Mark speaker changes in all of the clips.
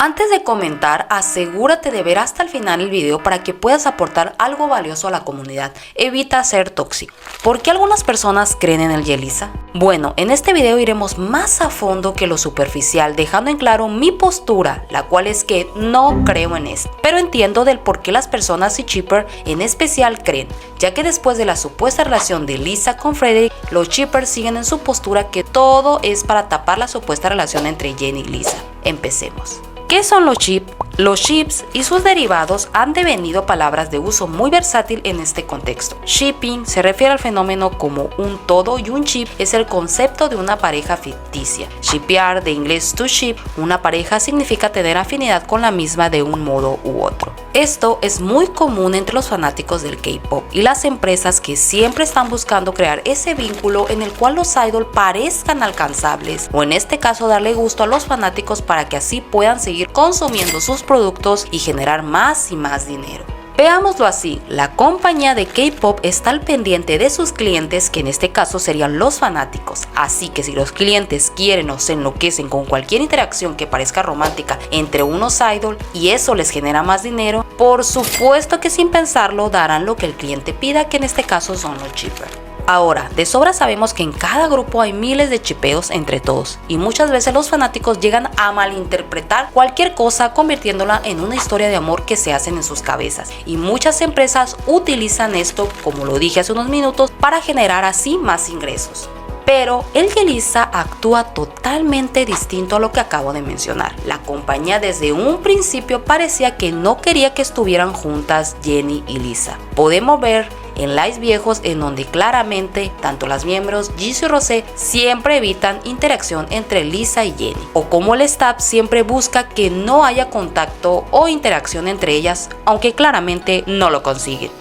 Speaker 1: Antes de comentar, asegúrate de ver hasta el final el video para que puedas aportar algo valioso a la comunidad. Evita ser tóxico. ¿Por qué algunas personas creen en el Yelisa? Bueno, en este video iremos más a fondo que lo superficial, dejando en claro mi postura, la cual es que no creo en esto. Pero entiendo del por qué las personas y Chipper en especial creen, ya que después de la supuesta relación de Lisa con Frederick, los Chippers siguen en su postura que todo es para tapar la supuesta relación entre Jenny y Lisa. Empecemos. ¿Qué son los chips? Los chips y sus derivados han devenido palabras de uso muy versátil en este contexto. Shipping se refiere al fenómeno como un todo y un chip es el concepto de una pareja ficticia. Shippear, de inglés to ship, una pareja significa tener afinidad con la misma de un modo u otro. Esto es muy común entre los fanáticos del K-pop y las empresas que siempre están buscando crear ese vínculo en el cual los idols parezcan alcanzables, o en este caso darle gusto a los fanáticos para que así puedan seguir consumiendo sus productos y generar más y más dinero. Veámoslo así, la compañía de K-pop está al pendiente de sus clientes, que en este caso serían los fanáticos, así que si los clientes quieren o se enloquecen con cualquier interacción que parezca romántica entre unos idols y eso les genera más dinero, por supuesto que sin pensarlo darán lo que el cliente pida, que en este caso son los Chippers. Ahora, de sobra sabemos que en cada grupo hay miles de chipeos entre todos y muchas veces los fanáticos llegan a malinterpretar cualquier cosa convirtiéndola en una historia de amor que se hacen en sus cabezas, y muchas empresas utilizan esto, como lo dije hace unos minutos, para generar así más ingresos. Pero el Yelisa actúa totalmente distinto a lo que acabo de mencionar. La compañía desde un principio parecía que no quería que estuvieran juntas Jenny y Lisa. Podemos ver en lives viejos en donde claramente tanto las miembros Jisoo y Rosé siempre evitan interacción entre Lisa y Jenny, o como el staff siempre busca que no haya contacto o interacción entre ellas, aunque claramente no lo consiguen.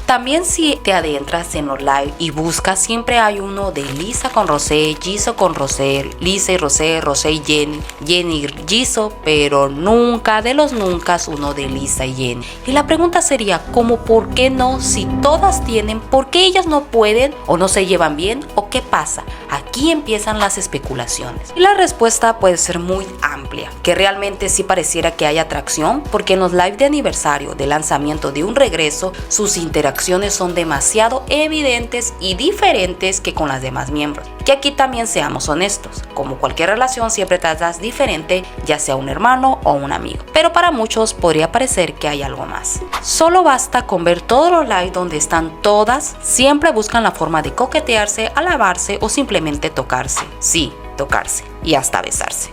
Speaker 1: También si te adentras en los live y buscas, siempre hay uno de Lisa con Rosé, Jisoo con Rosé, Lisa y Rosé, Rosé y Jenny, Jenny y Jisoo, pero nunca de los nunca uno de Lisa y Jenny. Y la pregunta sería, ¿cómo por qué no? Si todas tienen, ¿por qué ellas no pueden? ¿O no se llevan bien? ¿O qué pasa? Aquí empiezan las especulaciones. Y la respuesta puede ser muy amplia, que realmente sí pareciera que hay atracción, porque en los live de aniversario de lanzamiento de un regreso, sus interacciones son demasiado evidentes y diferentes que con las demás miembros. Que aquí también seamos honestos, como cualquier relación siempre tratas diferente, ya sea un hermano o un amigo, pero para muchos podría parecer que hay algo más. Solo basta con ver todos los live donde están todas, siempre buscan la forma de coquetearse, alabarse o simplemente tocarse. Sí, tocarse y hasta besarse.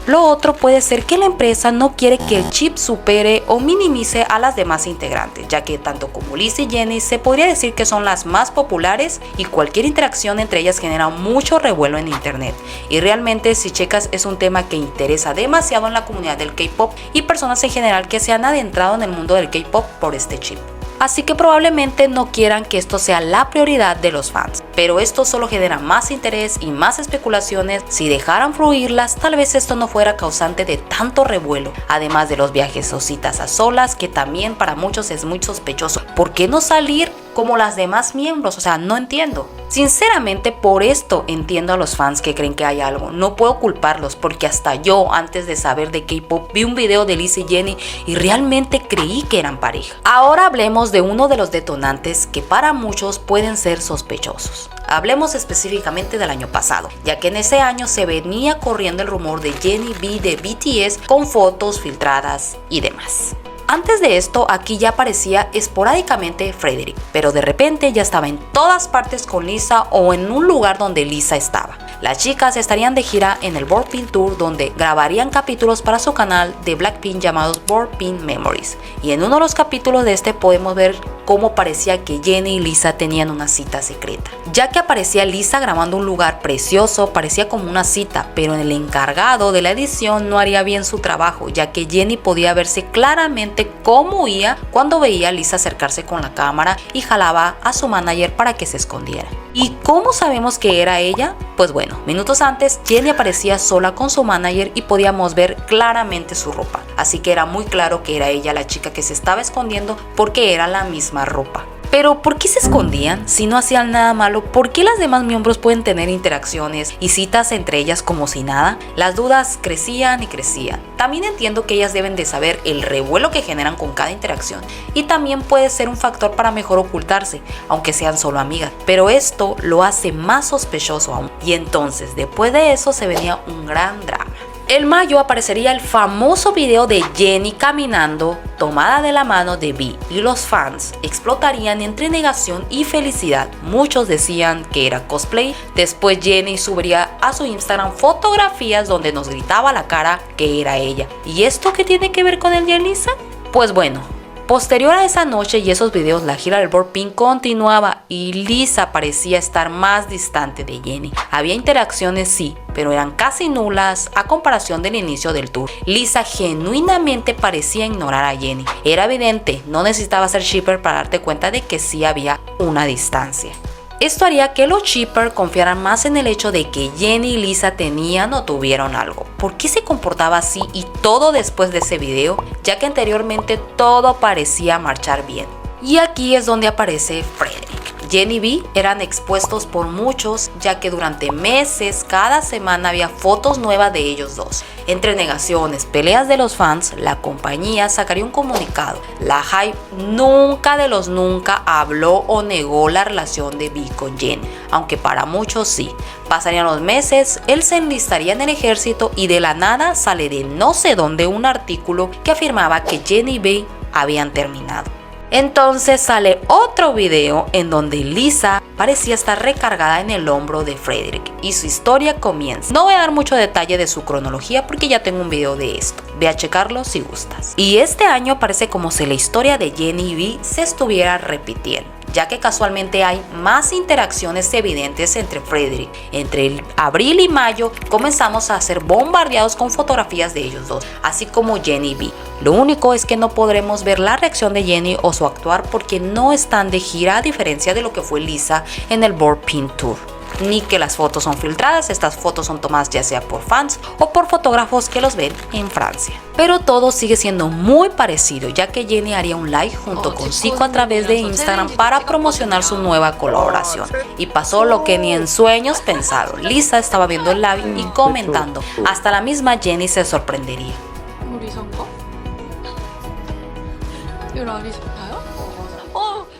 Speaker 1: Lo otro puede ser que la empresa no quiere que el chip supere o minimice a las demás integrantes, ya que tanto como Lisa y Jenny se podría decir que son las más populares y cualquier interacción entre ellas genera mucho revuelo en internet. Y realmente, si checas, es un tema que interesa demasiado en la comunidad del K-pop y personas en general que se han adentrado en el mundo del K-pop por este chip. Así que probablemente no quieran que esto sea la prioridad de los fans, pero esto solo genera más interés y más especulaciones. Si dejaran fluirlas, tal vez esto no fuera causante de tanto revuelo, además de los viajes o citas a solas, que también para muchos es muy sospechoso. ¿Por qué no salir como las demás miembros? O sea, no entiendo. Sinceramente, por esto entiendo a los fans que creen que hay algo. No puedo culparlos, porque hasta yo, antes de saber de K-pop, vi un video de Lisa y Jenny y realmente creí que eran pareja. Ahora hablemos de uno de los detonantes que para muchos pueden ser sospechosos. Hablemos específicamente del año pasado, ya que en ese año se venía corriendo el rumor de Jennie B de BTS con fotos filtradas y demás. Antes de esto, aquí ya aparecía esporádicamente Frederick, pero de repente ya estaba en todas partes con Lisa o en un lugar donde Lisa estaba. Las chicas estarían de gira en el Boardpin Tour, donde grabarían capítulos para su canal de Blackpink llamados Boardpin Memories. Y en uno de los capítulos de este podemos ver cómo parecía que Jennie y Lisa tenían una cita secreta. Ya que aparecía Lisa grabando un lugar precioso, parecía como una cita, pero el encargado de la edición no haría bien su trabajo, ya que Jennie podía verse claramente cómo huía cuando veía a Lisa acercarse con la cámara y jalaba a su manager para que se escondiera. ¿Y cómo sabemos que era ella? Pues bueno, minutos antes Jennie aparecía sola con su manager y podíamos ver claramente su ropa, así que era muy claro que era ella la chica que se estaba escondiendo porque era la misma ropa. Pero ¿por qué se escondían? Si no hacían nada malo, ¿por qué las demás miembros pueden tener interacciones y citas entre ellas como si nada? Las dudas crecían y crecían. También entiendo que ellas deben de saber el revuelo que generan con cada interacción y también puede ser un factor para mejor ocultarse, aunque sean solo amigas. Pero esto lo hace más sospechoso aún. Y entonces, después de eso se venía un gran drama. En mayo aparecería el famoso video de Jennie caminando tomada de la mano de V y los fans explotarían entre negación y felicidad. Muchos decían que era cosplay. Después Jennie subiría a su Instagram fotografías donde nos gritaba a la cara que era ella. ¿Y esto qué tiene que ver con el Yelisa? Pues bueno, posterior a esa noche y esos videos, la gira del Boardpin continuaba y Lisa parecía estar más distante de Jennie. Había interacciones sí, pero eran casi nulas a comparación del inicio del tour. Lisa genuinamente parecía ignorar a Jennie. Era evidente, no necesitaba ser shipper para darte cuenta de que sí había una distancia. Esto haría que los shippers confiaran más en el hecho de que Jennie y Lisa tenían o tuvieron algo. ¿Por qué se comportaba así y todo después de ese video? Ya que anteriormente todo parecía marchar bien. Y aquí es donde aparece Frederick. Jennie y V eran expuestos por muchos, ya que durante meses cada semana había fotos nuevas de ellos dos. Entre negaciones, peleas de los fans, la compañía sacaría un comunicado. La Hype nunca de los nunca habló o negó la relación de V con Jennie, aunque para muchos sí. Pasarían los meses, él se enlistaría en el ejército y de la nada sale de no sé dónde un artículo que afirmaba que Jennie y V habían terminado. Entonces sale otro video en donde Lisa parecía estar recargada en el hombro de Frederick y su historia comienza. No voy a dar mucho detalle de su cronología porque ya tengo un video de esto. Ve a checarlo si gustas. Y este año parece como si la historia de Jennie y V se estuviera repitiendo, ya que casualmente hay más interacciones evidentes entre Frederick. Entre abril y mayo comenzamos a ser bombardeados con fotografías de ellos dos, así como Jennie y V. Lo único es que no podremos ver la reacción de Jennie o su actuar porque no están de gira, a diferencia de lo que fue Lisa en el Boardpin Tour. Ni que las fotos son filtradas, estas fotos son tomadas ya sea por fans o por fotógrafos que los ven en Francia. Pero todo sigue siendo muy parecido, ya que Jennie haría un live junto con Zico a través de Instagram para promocionar su nueva colaboración. Y pasó lo que ni en sueños pensaron. Lisa estaba viendo el live y comentando. Hasta la misma Jennie se sorprendería.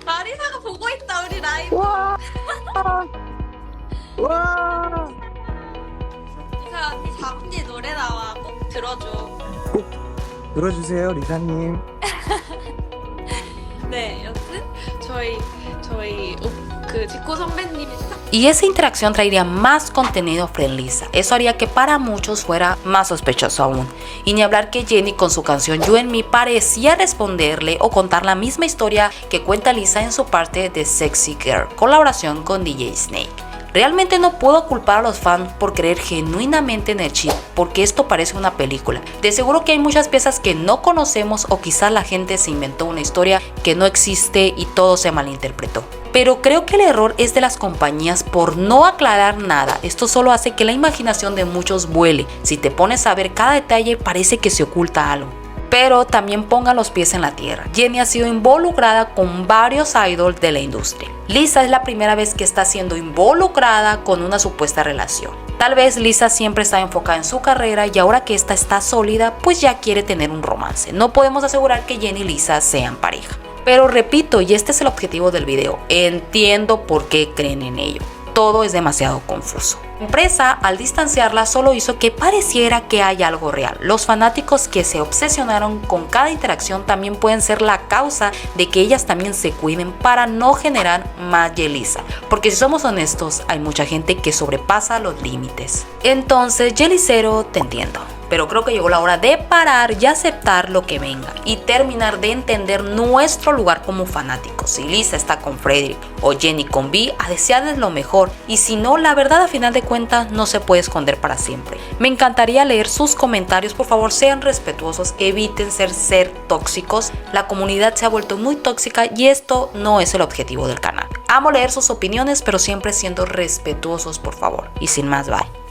Speaker 2: 라리사가 보고 있다 우리 라이브.
Speaker 3: 와.
Speaker 2: 리사 언니 4분 뒤에 노래 나와. 꼭 들어줘.
Speaker 3: 꼭 들어주세요, 리사님.
Speaker 2: 네, 여튼 저희 그 지코 선배님이
Speaker 1: Y esa interacción traería más contenido frente a Lisa. Eso haría que para muchos fuera más sospechoso aún. Y ni hablar que Jennie con su canción You and Me parecía responderle o contar la misma historia que cuenta Lisa en su parte de Sexy Girl, colaboración con DJ Snake. Realmente no puedo culpar a los fans por creer genuinamente en el chip, porque esto parece una película. De seguro que hay muchas piezas que no conocemos o quizás la gente se inventó una historia que no existe y todo se malinterpretó. Pero creo que el error es de las compañías por no aclarar nada. Esto solo hace que la imaginación de muchos vuele. Si te pones a ver cada detalle parece que se oculta algo. Pero también pongan los pies en la tierra. Jennie ha sido involucrada con varios idols de la industria. Lisa es la primera vez que está siendo involucrada con una supuesta relación. Tal vez Lisa siempre está enfocada en su carrera y ahora que esta está sólida, pues ya quiere tener un romance. No podemos asegurar que Jennie y Lisa sean pareja. Pero repito, y este es el objetivo del video, entiendo por qué creen en ello. Todo es demasiado confuso. La empresa, al distanciarla, solo hizo que pareciera que hay algo real. Los fanáticos que se obsesionaron con cada interacción también pueden ser la causa de que ellas también se cuiden para no generar más Yelisa. Porque si somos honestos, hay mucha gente que sobrepasa los límites. Entonces, Yelicero, te entiendo. Pero creo que llegó la hora de parar y aceptar lo que venga y terminar de entender nuestro lugar como fanáticos. Si Lisa está con Frederick o Jenny con Vi, a desearles lo mejor, y si no, la verdad a final de cuentas no se puede esconder para siempre. Me encantaría leer sus comentarios, por favor sean respetuosos, eviten ser tóxicos. La comunidad se ha vuelto muy tóxica y esto no es el objetivo del canal. Amo leer sus opiniones, pero siempre siendo respetuosos, por favor. Y sin más, bye.